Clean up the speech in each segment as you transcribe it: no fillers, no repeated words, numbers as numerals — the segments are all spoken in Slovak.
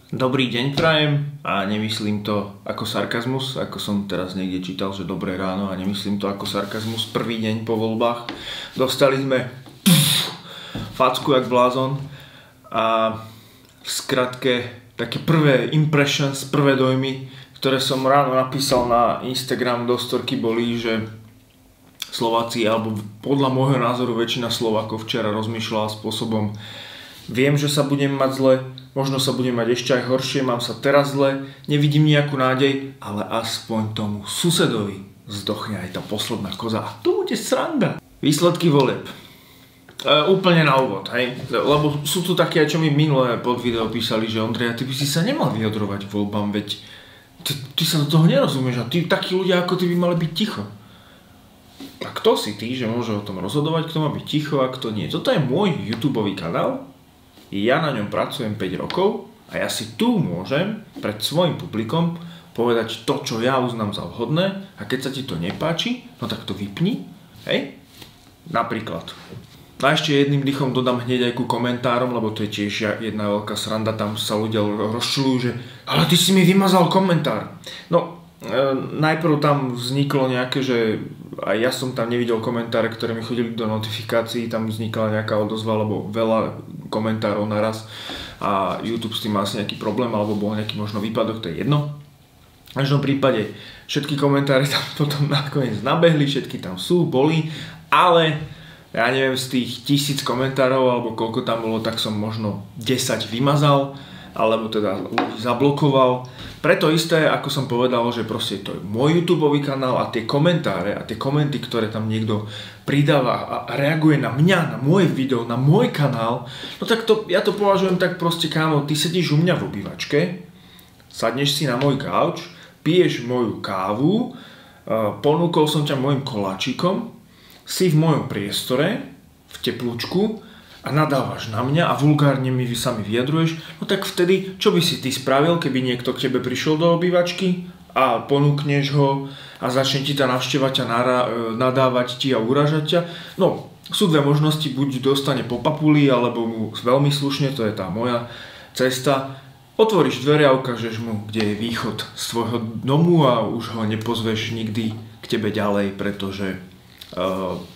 Dobrý deň prajem a nemyslím to ako sarkazmus, ako som teraz niekde čítal, že dobré ráno, a nemyslím to ako sarkazmus. Prvý deň po voľbách dostali sme facku jak blázon a v skratke také prvé impressions, prvé dojmy, ktoré som ráno napísal na Instagram do storky, boli, že Slováci, alebo podľa môjho názoru väčšina Slovákov včera rozmýšľala spôsobom: viem, že sa budem mať zle, možno sa budem mať ešte aj horšie, mám sa teraz zle, nevidím nejakú nádej, ale aspoň tomu susedovi zdochne aj tá posledná koza a to bude sranda. Výsledky volieb. Úplne na úvod, hej, lebo sú tu také, čo mi minulé pod video písali, že Ondrej, ty by si sa nemal vyjadrovať k voľbám, veď ty sa do toho nerozumieš a takí ľudia ako ty by mali byť ticho. A kto si ty, že môže o tom rozhodovať, kto má byť ticho a kto nie? Toto je môj YouTubeový kanál, ja na ňom pracujem 5 rokov a ja si tu môžem pred svojim publikom povedať to, čo ja uznám za vhodné, a keď sa ti to nepáči, no tak to vypni, hej? Napríklad. A ešte jedným dýchom dodám hneď aj ku komentárom, lebo to je tiež jedna veľká sranda, tam sa ľudia rozčuľujú, že ale ty si mi vymazal komentár. No, najprv tam vzniklo nejaké, že aj ja som tam nevidel komentáre, ktoré mi chodili do notifikácií, tam vznikla nejaká odozva, alebo veľa komentárov naraz a YouTube s tým má asi nejaký problém, alebo bol nejaký možno výpadok, to je jedno. V každom prípade všetky komentáre tam potom nakoniec nabehli, všetky tam sú, boli, ale ja neviem, z tých 1000 komentárov, alebo koľko tam bolo, tak som možno 10 vymazal, alebo teda ľudí zablokoval. Preto isté, ako som povedal, že proste to je môj YouTubeový kanál a tie komentáre a tie komenty, ktoré tam niekto pridáva a reaguje na mňa, na moje video, na môj kanál, no tak to, ja to považujem tak proste, kámo, ty sedíš u mňa v obývačke, sadneš si na môj gauč, piješ moju kávu, ponúkol som ťa môjim koláčikom, si v mojom priestore, v teplúčku a nadávaš na mňa a vulgárne mi sa mi vyjadruješ, no tak vtedy, čo by si ty spravil, keby niekto k tebe prišiel do obývačky a ponúkneš ho a začne ti tá navštevať a nadávať ti a urážať ťa? No, sú dve možnosti, buď dostane po papuli, alebo mu veľmi slušne, to je tá moja cesta, otvoríš dvere a ukážeš mu, kde je východ z tvojho domu a už ho nepozveš nikdy k tebe ďalej, pretože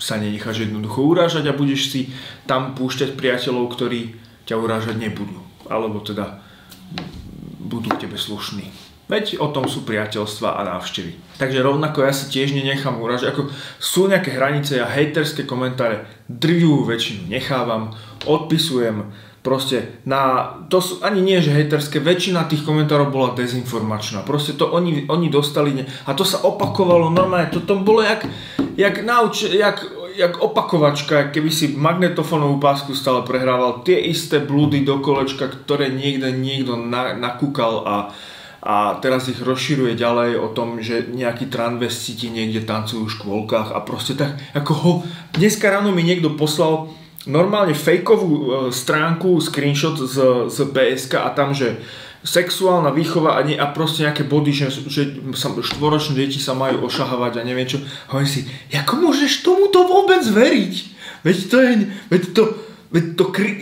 sa nenecháš jednoducho urážať a budeš si tam púšťať priateľov, ktorí ťa urážať nebudú, alebo teda budú k tebe slušní. Veď o tom sú priateľstva a návštevy. Takže rovnako ja sa tiež nenechám urážať, ako sú nejaké hranice, ja hejterské komentáre drvivú väčšinu nechávam, odpisujem. Proste to sú ani nie, že hejterské, väčšina tých komentárov bola dezinformačná. Proste to oni dostali a to sa opakovalo normálne, to bolo jak opakovačka, keby si magnetofónovú pásku stále prehrával tie isté blúdy do kolečka, ktoré niekto nakúkal a teraz ich rozširuje ďalej o tom, že nejakí transvestiti niekde tancujú v škôlkach a proste tak, ako dneska ráno mi niekto poslal normálne fejkovú stránku, screenshot z PSK a tam, že sexuálna výchova a proste nejaké body, že štvoročné deti sa majú ošahovať a neviem čo. Hovorím si, ako môžeš tomuto vôbec veriť? Veď to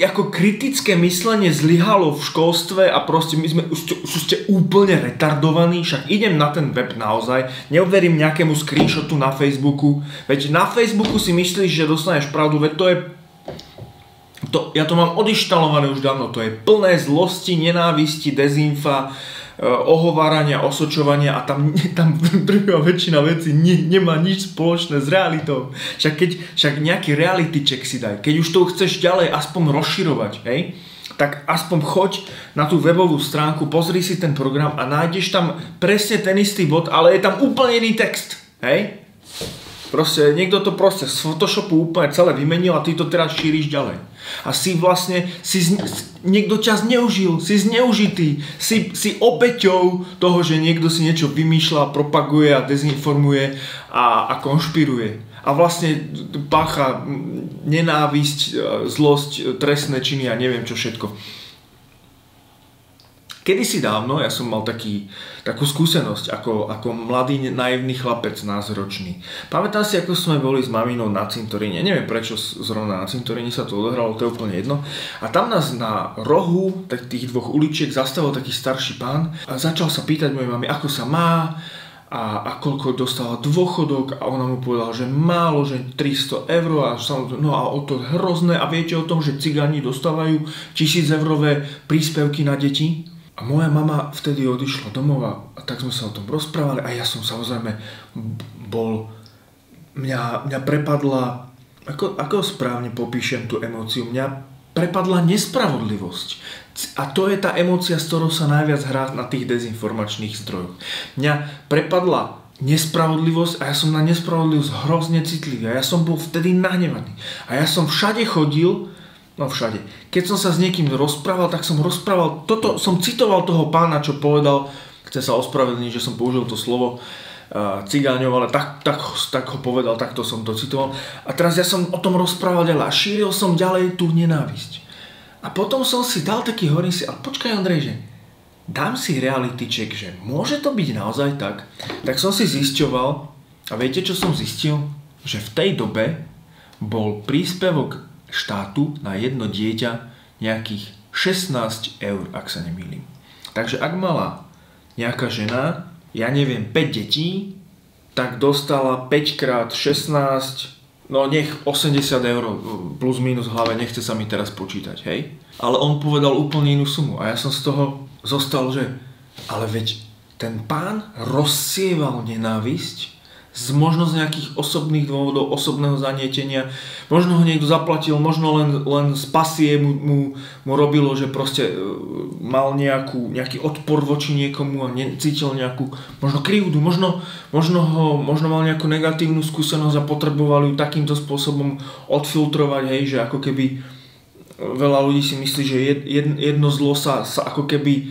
ako kritické myslenie zlyhalo v školstve a proste už ste úplne retardovaní, však idem na ten web naozaj, neuverím nejakému screenshotu na Facebooku, veď na Facebooku si myslíš, že dostaneš pravdu, veď ja to mám odinštalované už dávno, to je plné zlosti, nenávisti, dezinfa, ohovárania, osočovania a tam druhá väčšina vecí nemá nič spoločné s realitou. Však nejaký reality check si daj, keď už to chceš ďalej aspoň rozširovať, hej, tak aspoň choď na tú webovú stránku, pozri si ten program a nájdeš tam presne ten istý bod, ale je tam úplne iný text, hej. Proste niekto to proste z Photoshopu úplne celé vymenil a ty to teraz šíriš ďalej. A niekto ťa zneužil, si zneužitý, si obeťou toho, že niekto si niečo vymýšľa, propaguje a dezinformuje a konšpiruje. A vlastne pácha nenávisť, zlosť, trestné činy a neviem čo všetko. Kedysi dávno ja som mal takú skúsenosť ako mladý naivný chlapec, názročný. Pamätám si, ako sme boli s maminou na cintoríne. Neviem prečo zrovna na cintoríne sa to odohralo, to je úplne jedno. A tam nás na rohu tých dvoch uličiek zastavil taký starší pán a začal sa pýtať mojej mami, ako sa má a koľko dostala dôchodok a ona mu povedala, že málo, že 300 eur a no a o to hrozné a viete o tom, že cigáni dostávajú 1000 eurové príspevky na deti? A moja mama vtedy odišla domov a tak sme sa o tom rozprávali a ja som samozrejme mňa prepadla, ako správne popíšem tú emóciu, mňa prepadla nespravodlivosť. A to je tá emócia, s ktorou sa najviac hrá na tých dezinformačných zdrojoch. Mňa prepadla nespravodlivosť a ja som na nespravodlivosť hrozne citlivý. A ja som bol vtedy nahnevaný. A ja som všade chodil, všade. Keď som sa s niekým rozprával, tak som rozprával, som citoval toho pána, čo povedal, chce sa ospravedlniť, že som použil to slovo cigáňov, ale tak ho povedal, takto som to citoval. A teraz ja som o tom rozprával ďalej a šíril som ďalej tú nenávisť. A potom som si dal taký hovorím si, ale počkaj Andrej, že dám si reality check, že môže to byť naozaj tak. Tak som si zisťoval a viete čo som zistil? Že v tej dobe bol príspevok štátu na jedno dieťa nejakých 16 eur, ak sa nemýlim. Takže ak mala nejaká žena, ja neviem, 5 detí, tak dostala 5x16, no nech 80 eur plus minus v hlave, nechce sa mi teraz počítať, hej? Ale on povedal úplne inú sumu a ja som z toho zostal, že ale veď ten pán rozsieval nenávisť možno z nejakých osobných dôvodov, osobného zanietenia, možno ho niekto zaplatil, možno len z pasie mu robilo, že proste mal nejaký odpor voči niekomu a necítil nejakú možno krivdu, možno mal nejakú negatívnu skúsenosť a potreboval ju takýmto spôsobom odfiltrovať, hej, že ako keby veľa ľudí si myslí, že jedno zlo sa ako keby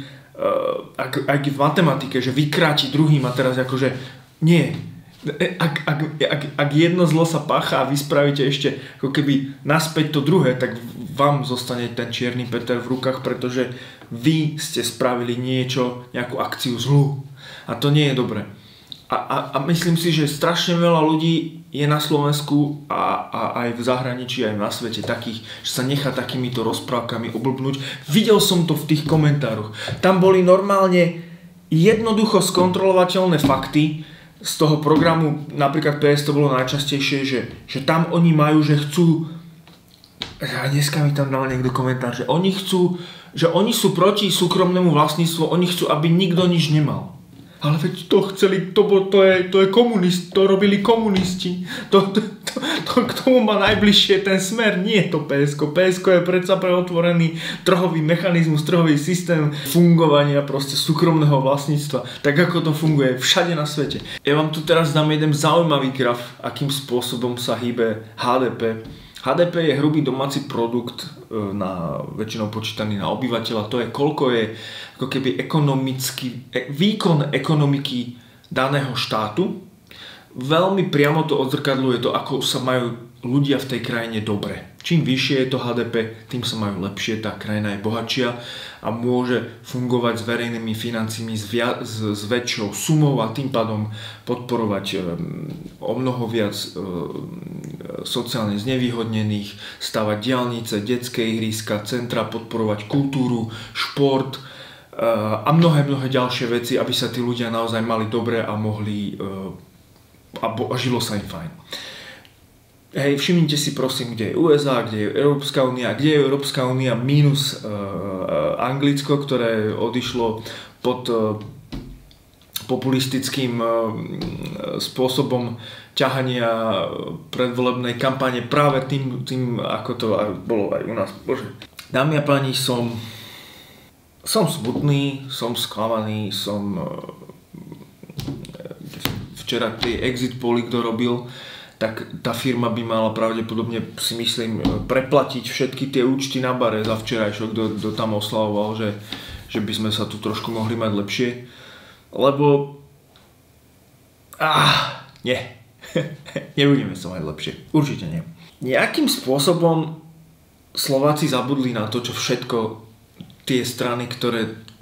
ak v matematike, že vykráti druhým a teraz akože nie. Ak jedno zlo sa pácha a vy spravíte ešte ako keby naspäť to druhé, tak vám zostane ten čierny Peter v rukách, pretože vy ste spravili nejakú akciu zlu. A to nie je dobré. A myslím si, že strašne veľa ľudí je na Slovensku a aj v zahraničí, aj na svete takých, že sa nechá takýmito rozprávkami oblbnúť. Videl som to v tých komentároch. Tam boli normálne jednoducho skontrolovateľné fakty z toho programu, napríklad PS to bolo najčastejšie, že tam oni majú, že chcú, a dneska mi tam dal niekto komentár, že oni sú proti súkromnému vlastníctvu, oni chcú, aby nikto nič nemal. Ale veď to chceli, to je komunist, to robili komunisti. K tomu má najbližšie ten Smer, nie je to PSK. PSK je predsa pre otvorený trhový mechanizmus, trhový systém fungovania proste súkromného vlastníctva. Tak ako to funguje všade na svete. Ja vám tu teraz dám jeden zaujímavý graf, akým spôsobom sa hýbe HDP. HDP je hrubý domáci produkt, väčšinou počítaný na obyvateľa. To je koľko je ako keby výkon ekonomiky daného štátu. Veľmi priamo to odzrkadľuje to, ako sa majú ľudia v tej krajine dobre. Čím vyššie je to HDP, tým sa majú lepšie, tá krajina je bohatšia a môže fungovať s verejnými financiami s väčšou sumou a tým pádom podporovať o mnoho viac sociálne znevýhodnených, stavať diaľnice, detské ihriska, centra, podporovať kultúru, šport a mnohé ďalšie veci, aby sa tí ľudia naozaj mali dobre a mohli a žilo sa im fajn. Hej, všimnite si prosím, kde je USA, kde je Európska únia, kde je Európska únia minus Anglicko, ktoré odišlo pod populistickým spôsobom ťahania predvolebnej kampane práve tým ako to bolo aj u nás. Bože. Dámy a páni, som smutný, som sklamaný, včera tie exit poly, kto robil, tak tá firma by mala pravdepodobne, si myslím, preplatiť všetky tie účty na bare za včerajšok, kto tam oslavoval, že by sme sa tu trošku mohli mať lepšie. Lebo nie. Nebudeme sa mať lepšie. Určite nie. Nejakým spôsobom Slováci zabudli na to, čo všetko tie strany,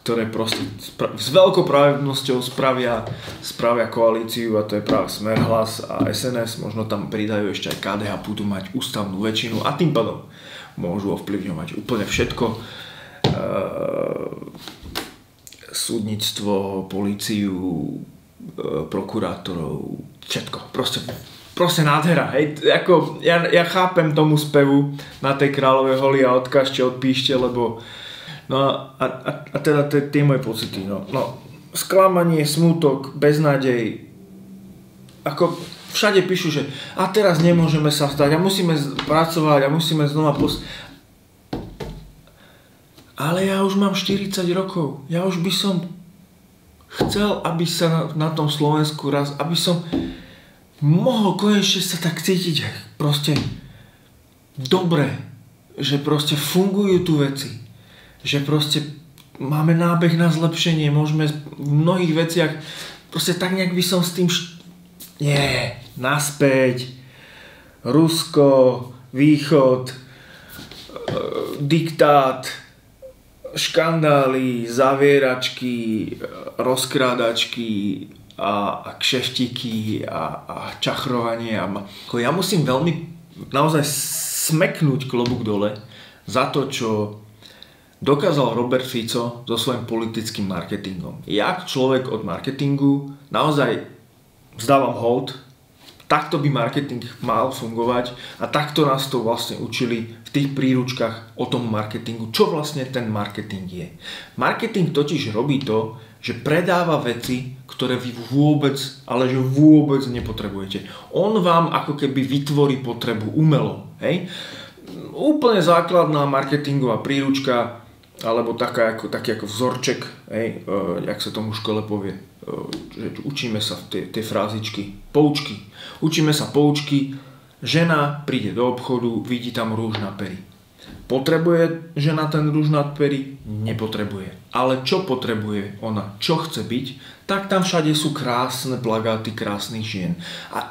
ktoré proste s veľkou pravdepodobnosťou spravia koalíciu, a to je práve Smer, Hlas a SNS, možno tam pridajú ešte aj KDH, budú mať ústavnú väčšinu a tým pádom môžu ovplyvňovať úplne všetko. Súdnictvo, políciu, prokurátorov, všetko. Proste nádhera. Hej. Ako, ja chápem tomu spevu na tej Kráľovej holi a odkážte, odpíšte, lebo no a teda tie moje pocity. No, sklamanie, smútok, beznádej. Ako všade píšu, že a teraz nemôžeme sa vzdať a musíme pracovať a musíme znova Ale ja už mám 40 rokov. Ja už by som chcel, aby sa na tom Slovensku aby som mohol konečne sa tak cítiť proste dobre, že proste fungujú tu veci, že proste máme nábeh na zlepšenie, môžeme v mnohých veciach, proste tak nejak by som s tým naspäť, Rusko, Východ, diktát, škandály, zavieračky, rozkrádačky a kšeftíky a čachrovanie. Ja musím veľmi naozaj smeknúť klobúk dole za to, čo dokázal Robert Fico so svojím politickým marketingom. Ja človek od marketingu naozaj vzdávam hold. Takto by marketing mal fungovať a takto nás to vlastne učili v tých príručkách o tom marketingu, čo vlastne ten marketing je. Marketing totiž robí to, že predáva veci, ktoré vy vôbec, ale že vôbec nepotrebujete. On vám ako keby vytvorí potrebu umelo. Hej? Úplne základná marketingová príručka, alebo taký ako vzorček, jak sa tomu v škole povie. Že učíme sa tie frázičky, poučky. Učíme sa poučky, žena príde do obchodu, vidí tam rúž na pery. Potrebuje žena ten rúž na pery? Nepotrebuje. Ale čo potrebuje ona? Čo chce byť? Tak tam všade sú krásne plagáty krásnych žien. A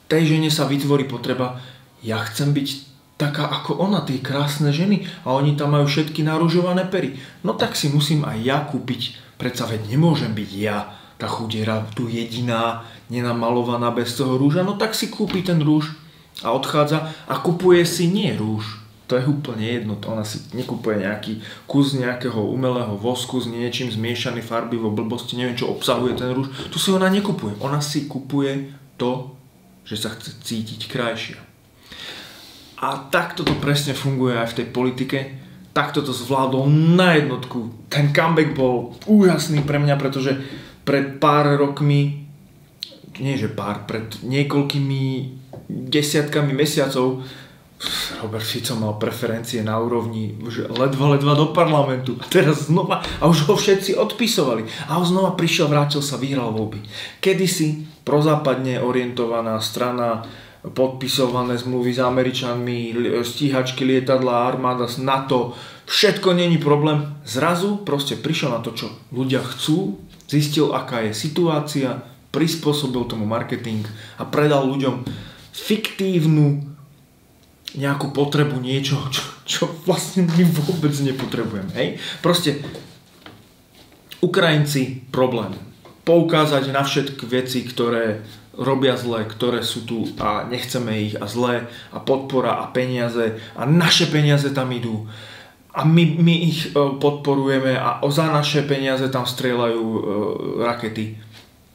tej žene sa vytvorí potreba, ja chcem byť taká ako ona, tie krásne ženy, a oni tam majú všetky narúžované pery. No tak si musím aj ja kúpiť. Predsa veď nemôžem byť ja, tá chudiera, tu jediná, nenamalovaná bez toho rúža. No tak si kúpi ten rúž a odchádza a kupuje si nie rúž. To je úplne jedno. Ona si nekupuje nejaký kus nejakého umelého vosku s niečím zmiešaný farbivo blbosti, neviem čo obsahuje ten rúž. Tu si ona nekupuje. Ona si kupuje to, že sa chce cítiť krajšia. A takto to presne funguje aj v tej politike. Takto to zvládol na jednotku. Ten comeback bol úžasný pre mňa, pretože pred pár rokmi, pred niekoľkými desiatkami mesiacov Robert Fico mal preferencie na úrovni ledva do parlamentu. A teraz znova, a už ho všetci odpisovali. A on znova prišiel, vrátil sa, vyhral voľby. Kedysi prozápadne orientovaná strana, podpisované zmluvy s Američanmi, stíhačky, lietadlá, armáda, NATO, všetko není problém. Zrazu proste prišiel na to, čo ľudia chcú, zistil, aká je situácia, prispôsobil tomu marketing a predal ľuďom fiktívnu nejakú potrebu niečoho, čo vlastne my vôbec nepotrebujeme. Hej? Proste Ukrajinci problém. Poukázať na všetky veci, ktoré robia zle, ktoré sú tu a nechceme ich a zle a podpora a peniaze a naše peniaze tam idú a my ich podporujeme a za naše peniaze tam strieľajú rakety.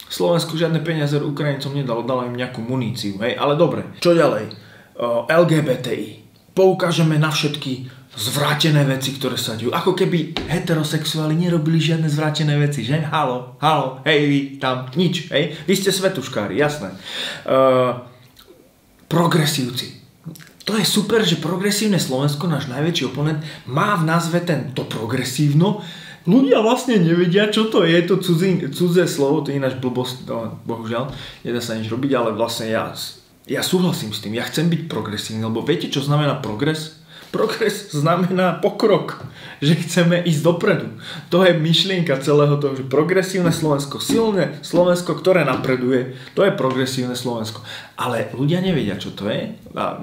Slovensku žiadne peniaze Ukrajincom nedalo, dalo im nejakú muníciu, hej, ale dobre. Čo ďalej? LGBTI. Poukážeme na všetky zvrátené veci, ktoré sa dejú. Ako keby heterosexuáli nerobili žiadne zvrátené veci, že? Halo, hej vy, tam, nič, hej? Vy ste svetuškári, jasné. Progresívci. To je super, že progresívne Slovensko, náš najväčší oponent, má v názve to progresívno. Ľudia vlastne nevedia, čo to je, to cudzé slovo, to je ináč blbosť, no, bohužiaľ, nedá sa nič robiť, ale vlastne ja súhlasím s tým, ja chcem byť progresívny, lebo viete, čo znamená progres? Progres znamená pokrok, že chceme ísť dopredu. To je myšlienka celého toho, že progresívne Slovensko, silné Slovensko, ktoré napreduje, to je progresívne Slovensko. Ale ľudia nevedia, čo to je. A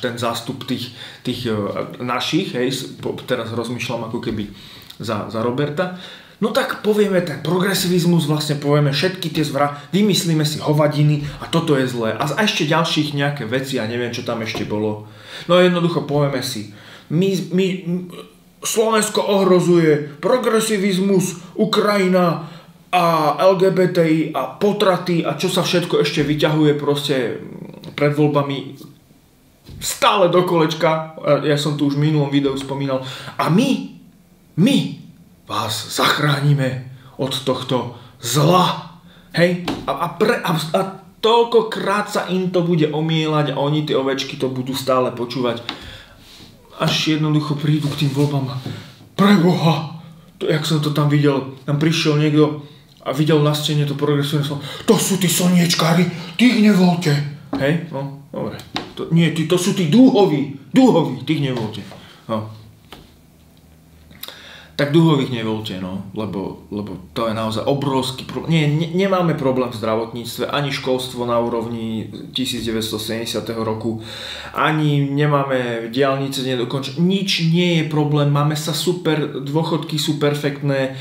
ten zástup tých našich, hej, teraz rozmýšľam ako keby za Roberta. No tak povieme ten progresivizmus, vlastne povieme všetky tie vymyslíme si hovadiny a toto je zlé. A ešte ďalších nejaké veci, ja neviem, čo tam ešte bolo. No jednoducho povieme si, Slovensko ohrozuje progresivizmus, Ukrajina a LGBTI a potraty a čo sa všetko ešte vyťahuje proste pred voľbami stále do kolečka. Ja som tu už v minulom videu spomínal. A my vás zachránime od tohto zla. Hej? A toľkokrát sa im to bude omielať a oni tie ovečky to budú stále počúvať. Až jednoducho prídu k tým voľbám. Preboha! Jak som to tam videl, tam prišiel niekto a videl na stene to progresívne slovo. To sú tí slniečkári, tí ich nevolte. Hej? No, dobre. To sú tí dúhoví, tých nevolte. No. Tak dúhových nevolte, no, lebo to je naozaj obrovský problém. Nemáme problém v zdravotníctve, ani školstvo na úrovni 1970. roku, ani nemáme diaľnice nedokončené, nič nie je problém, máme sa super, dôchodky sú perfektné,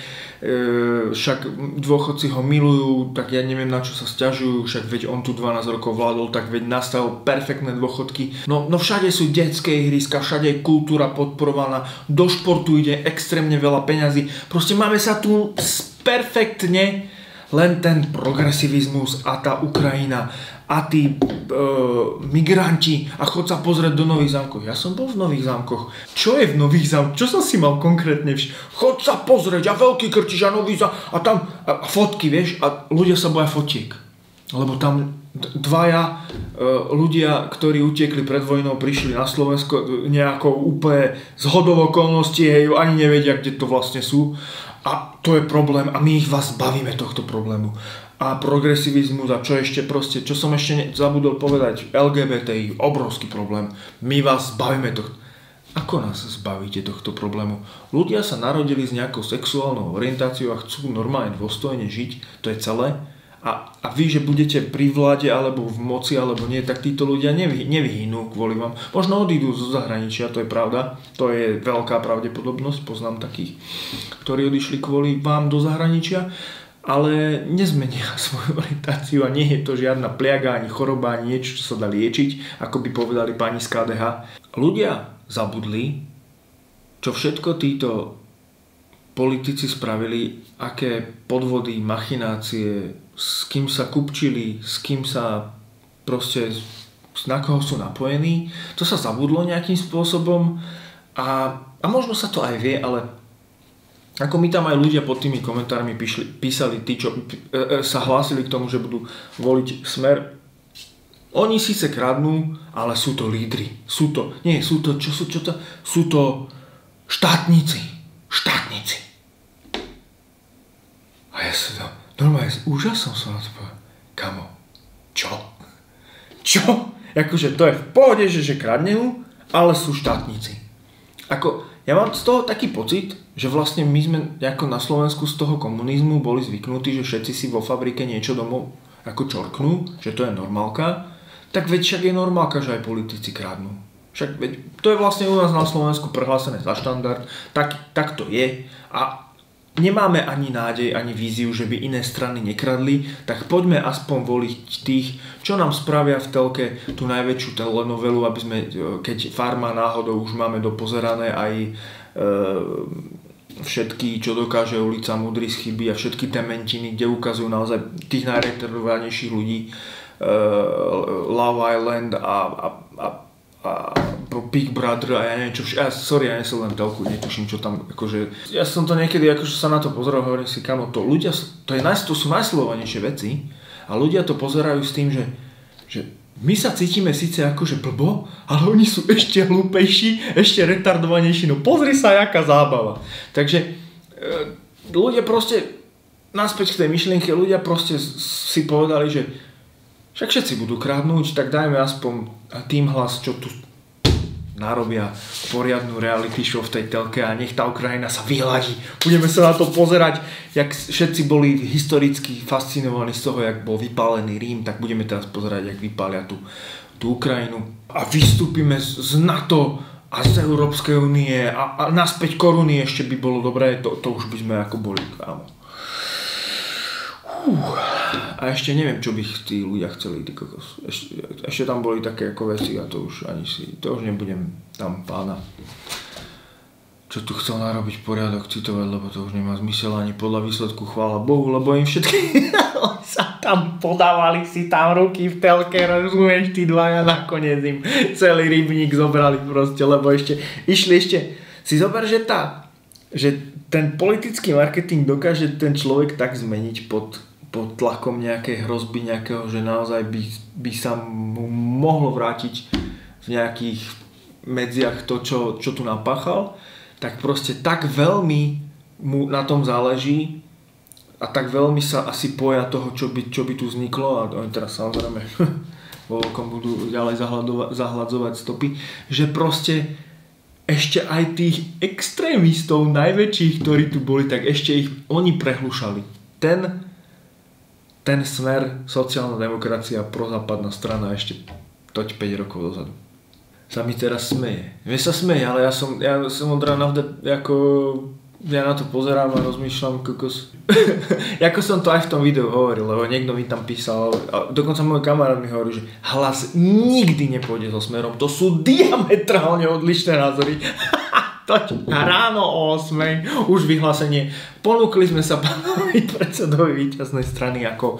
však dôchodci ho milujú, tak ja neviem na čo sa sťažujú, však veď on tu 12 rokov vládol, tak veď nastavil perfektné dôchodky. No všade sú detské ihriska, všade je kultúra podporovaná, do športu ide extrémne veľa peňazí, proste máme sa tu perfektne, len ten progresivizmus a tá Ukrajina a tí migranti a chod sa pozrieť do Nových Zámkov. Ja som bol v Nových Zámkoch. Čo je v Nových Zámkoch? Čo som si mal konkrétne chod sa pozrieť a Veľký Krtiš a Nový Zámok a tam a fotky, vieš, a ľudia sa boja fotiek. Lebo tam dvaja ľudia, ktorí utiekli pred vojnou, prišli na Slovensko nejakou úplne zhodou okolností, hej, ani nevedia, kde to vlastne sú. A to je problém a my vás bavíme tohto problému. A progresivizmus a čo ešte proste, čo som ešte zabudol povedať, LGBTI, obrovský problém. My vás bavíme tohto. Ako nás zbavíte tohto problému? Ľudia sa narodili s nejakou sexuálnou orientáciou a chcú normálne dôstojne žiť, to je celé. A vy, že budete pri vláde alebo v moci alebo nie, tak títo ľudia nevyhynú kvôli vám. Možno odídu zo zahraničia, to je pravda. To je veľká pravdepodobnosť, poznám takých, ktorí odišli kvôli vám do zahraničia, ale nezmenia svoju orientáciu a nie je to žiadna pliaga, ani choroba, ani niečo, čo sa dá liečiť, ako by povedali páni z KDH. Ľudia zabudli, čo všetko títo politici spravili, aké podvody, machinácie, s kým sa kupčili, s kým sa proste, na koho sú napojení. To sa zabudlo nejakým spôsobom a možno sa to aj vie, ale ako mi tam aj ľudia pod tými komentármi písali, tí, čo sa hlásili k tomu, že budú voliť Smer. Oni síce kradnú, ale sú to lídri. Sú to štátnici. A ja sa tam normálne s úžasom som na to povedal. Kamo, čo? Akože to je v pohode, že kradnú, ale sú štátnici. Ja mám z toho taký pocit, že vlastne my sme ako na Slovensku z toho komunizmu boli zvyknutí, že všetci si vo fabrike niečo domov ako čorknú, že to je normálka, tak veď však je normálka, že aj politici kradnú. Však veď to je vlastne u nás na Slovensku prehlásené za štandard, tak to je a nemáme ani nádej, ani víziu, že by iné strany nekradli, tak poďme aspoň voliť tých, čo nám spravia v telke tú najväčšiu telenovelu, aby sme, keď Farma náhodou už máme dopozerané aj všetky, čo dokáže ulica Múdry z chyby a všetky tementiny, kde ukazujú naozaj tých najretardovanejších ľudí, Love Island a Big Brother a ja neviem čo, ja nesledujem telku, netuším čo tam, akože, ja som to niekedy akože sa na to pozeral, hovorím si, kamo, to sú najsledovanejšie veci a ľudia to pozerajú s tým, že my sa cítime síce akože blbo, ale oni sú ešte hlúpejší, ešte retardovanejší, no pozri sa, jaká zábava. Takže ľudia proste, naspäť k tej myšlienke, ľudia proste si povedali, že však všetci budú kradnúť, tak dajme aspoň tým hlas, čo tu narobia poriadnu reality show v tej telke a nech tá Ukrajina sa vyhladí. Budeme sa na to pozerať, jak všetci boli historicky fascinovaní z toho, jak bol vypálený Rím, tak budeme teraz pozerať, jak vypália tú Ukrajinu. A vystúpime z NATO a z Európskej únie a naspäť koruny ešte by bolo dobré, to už by sme ako boli, kámo. A ešte neviem, čo by tí ľudia chceli, ty kokos. Ešte tam boli také ako veci a to už nebudem tam pána, čo tu chcel narobiť poriadok citovať, lebo to už nemá zmysel ani podľa výsledku, chvála Bohu, lebo im všetky sa tam podávali si tam ruky v telke, rozumieš, tí dvaja, nakoniec im celý rybník zobrali proste, lebo išli si zober, že ten politický marketing dokáže ten človek tak zmeniť pod tlakom nejakej hrozby, nejakého, že naozaj by sa mu mohlo vrátiť v nejakých medziach to, čo tu napáchal, tak proste tak veľmi mu na tom záleží a tak veľmi sa asi boja toho, čo by tu vzniklo, a oni teraz samozrejme vo veľkom budú ďalej zahladzovať stopy, že proste ešte aj tých extrémistov najväčších, ktorí tu boli, tak ešte ich oni prehlušali. Ten Smer, sociálna demokracia, prozápadná strana ešte toť 5 rokov dozadu. Sa mi teraz smeje. Mne sa smeje, ale ja som od rána ja na to pozerám a rozmýšľam, kokos. Ako som to aj v tom videu hovoril, lebo niekto mi tam písal, a dokonca môj kamarát mi hovorí, že Hlas nikdy nepôjde so Smerom, to sú diametrálne odlišné názory. Toť ráno o 8 už vyhlásenie. Ponúkli sme sa pánovi predsedovi víťaznej strany ako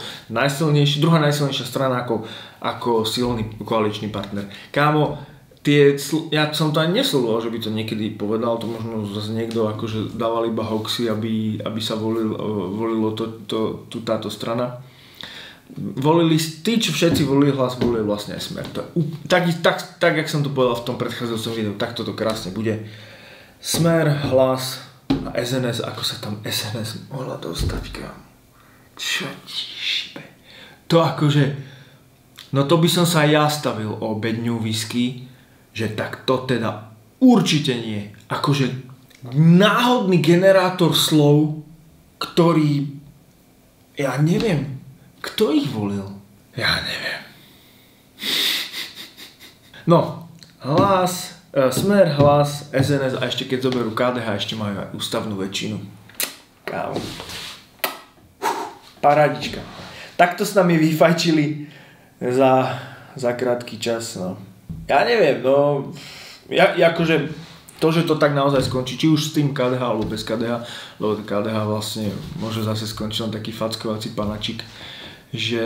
druhá najsilnejšia strana ako silný koaličný partner. Kámo, ja som to ani nesledoval, že by to niekedy povedal, to možno zase niekto akože dával iba hoaxy, aby sa volilo táto strana. Volili, tí, čo všetci volili Hlas, volili vlastne aj Smer. Tak, jak som to povedal v tom predchádzajúcom videu, tak toto krásne bude. Smer, Hlas a SNS, ako sa tam SNS mohla dostať, kam? Čo ti šibe? To akože, no to by som sa ja stavil o bedňu whisky, že tak to teda určite nie. Akože náhodný generátor slov, ktorý, ja neviem, kto ich volil? Ja neviem. No, Smer, Hlas, SNS a ešte keď zoberú KDH, ešte majú aj ústavnú väčšinu. Kámo. Parádička. Takto s nami vyfajčili za krátky čas. No. Ja neviem, no. Akože to, že to tak naozaj skončí, či už s tým KDH alebo bez KDH, lebo KDH vlastne môže zase skončiť len taký fackovací panačik, že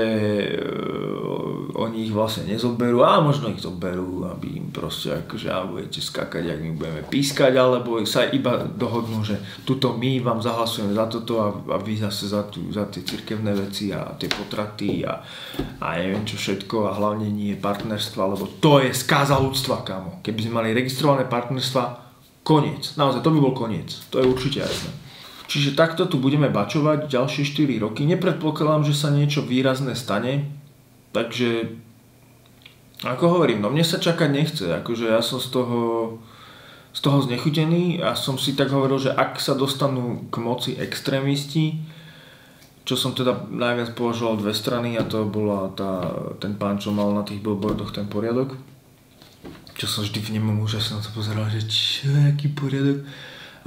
oni ich vlastne nezoberú, a možno ich zoberú, aby im proste akože budete skákať, ak my budeme pískať, alebo sa iba dohodnú, že tuto my vám zahlasujeme za toto a vy zase za tie cirkevné veci a tie potraty a neviem čo všetko, a hlavne nie partnerstva, lebo to je skáza ľudstva, kámo. Keby sme mali registrované partnerstva, koniec. Naozaj, to by bol koniec. To je určite jasné. Čiže takto tu budeme bačovať ďalšie 4 roky. Nepredpokladám, že sa niečo výrazné stane. Takže, ako hovorím, no mne sa čakať nechce. Akože ja som z toho znechutený a som si tak hovoril, že ak sa dostanú k moci extrémisti, čo som teda najviac považoval dve strany, a to bola ten pán, čo mal na tých billboardoch ten poriadok. Čo som vždy v nemom úžasne na to pozeral, že čo, aký poriadok.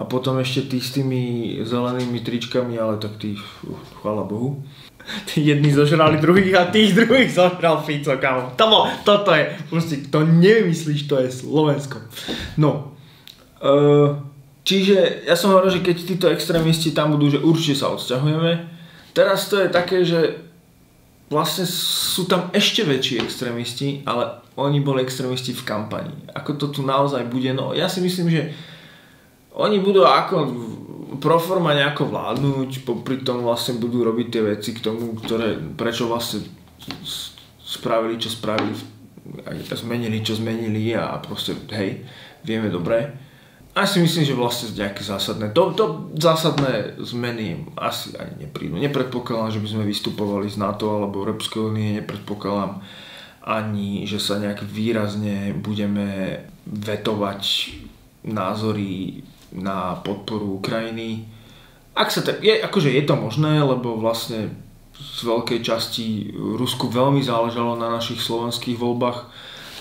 A potom ešte tí s tými zelenými tričkami, ale tak tí, chvála Bohu. Tí jedni zožrali druhých a tých druhých zožral Fico, kámo. Toto je, proste, to nevymyslíš, to je Slovensko. No, čiže ja som hovoril, že keď títo extrémisti tam budú, že určite sa odsťahujeme. Teraz to je také, že vlastne sú tam ešte väčší extrémisti, ale oni boli extrémisti v kampani. Ako to tu naozaj bude, no ja si myslím, že oni budú ako proforma nejako vládnuť, popri tom vlastne budú robiť tie veci k tomu, prečo vlastne spravili, čo spravili, zmenili, čo zmenili a proste, hej, vieme dobre. A si myslím, že vlastne nejaké zásadné, zásadné zmeny asi ani neprídu. Nepredpokladám, že by sme vystupovali z NATO alebo Európskej únie, nepredpokladám ani, že sa nejak výrazne budeme vetovať názory na podporu Ukrajiny. Akože je to možné, lebo vlastne z veľkej časti Rusku veľmi záležalo na našich slovenských voľbách,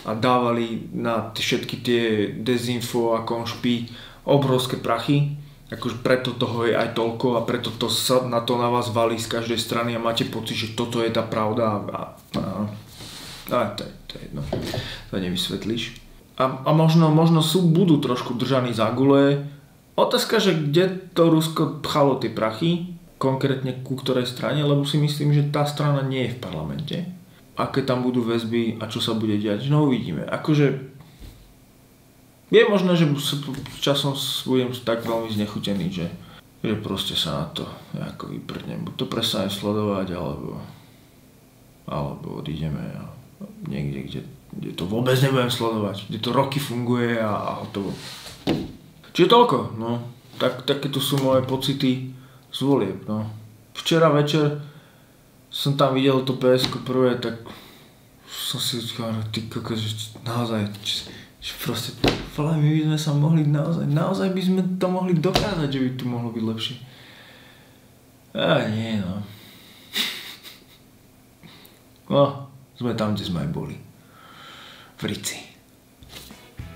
a dávali na všetky tie dezinfo a konšpy obrovské prachy. Akože preto toho je aj toľko a preto to sa na to na vás valí z každej strany a máte pocit, že toto je tá pravda a to je jedno. To nevysvetlíš. A možno budú trošku držaní za gule. Otázka, že kde to Rusko pchalo tie prachy, konkrétne ku ktorej strane, lebo si myslím, že tá strana nie je v parlamente. Aké tam budú väzby a čo sa bude diať, no uvidíme. Akože je možné, že časom budem tak veľmi znechutený, že proste sa na to nejako vyprdnem. Buď to prestanem sledovať, alebo odídeme niekde, kde to vôbec nebudem sledovať, kde to roky funguje a hotovo. Čiže toľko, no. Takéto sú moje pocity z volieb, no. Včera večer som tam videl to PSK prvé, tak som si říkal, ty kokos, naozaj, že proste, my by sme sa mohli naozaj by sme to mohli dokázať, že by tu mohlo byť lepšie. A nie, no. No, sme tam, kde sme aj boli. V Rici.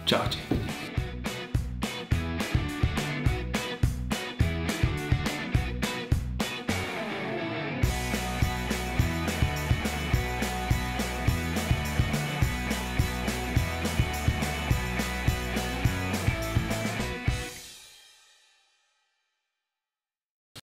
Čaute.